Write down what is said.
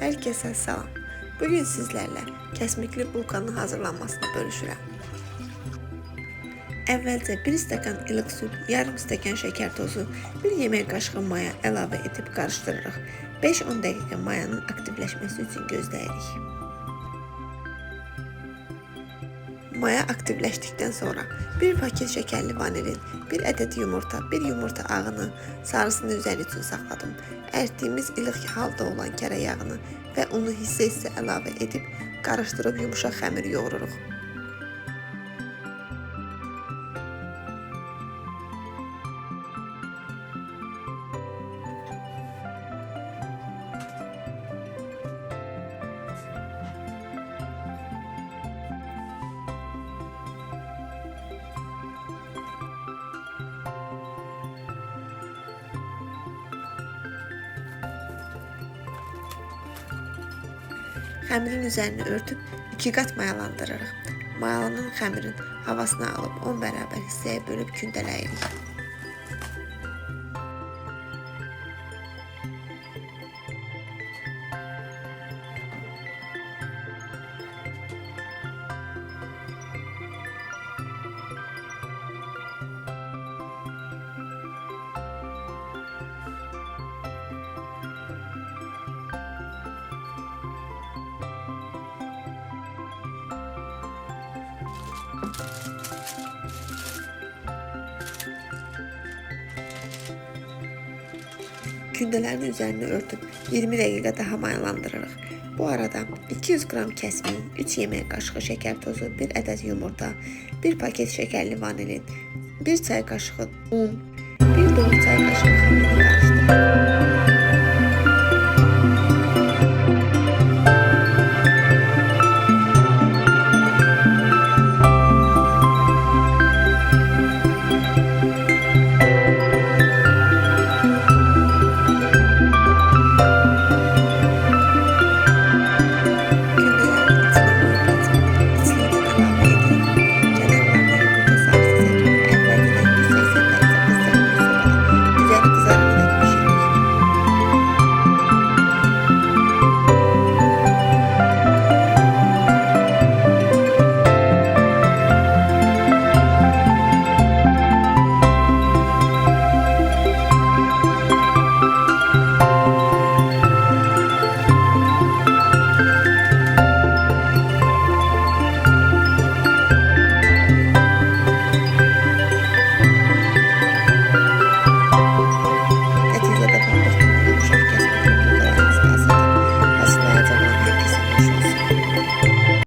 Herkese salam. Bugün sizlerle kesmikli bulkanın hazırlanmasını bölüşürəm. Əvvəlcə 1 stəkan ılıq süt, yarım stəkan şəkər tozu, 1 yemək qaşığı maya əlavə edib qarışdırırıq. 5-10 dəqiqə mayanın aktivləşməsi üçün gözləyirik. Maya aktivləşdikdən sonra 1 paket şəkərli vanilin, 1 ədəd yumurta, 1 yumurta ağını, sarısını üzəri üçün saxladım. Əritdiyimiz ılıq halda olan kərə yağını və unu hissə-hissə əlavə edib qarışdırıb yumuşaq xəmir yoğururuq. Xəmirin üzərini örtüb 2 qat mayalandırırıq. Mayalanan xəmirin havasını alıb 10 bərabər hissəyə bölüb kündələyirik. Kündələrin üzərini örtüb 20 dəqiqə daha mayalandırırıq. Bu arada 200 qram kəsmik, 3 yemək qaşığı şəkər tozu, 1 ədəd yumurta, 1 paket şəkərli vanilin, 1 çay qaşığı un, 1 dolu çay qaşığı xəmirini qarışdırırıq.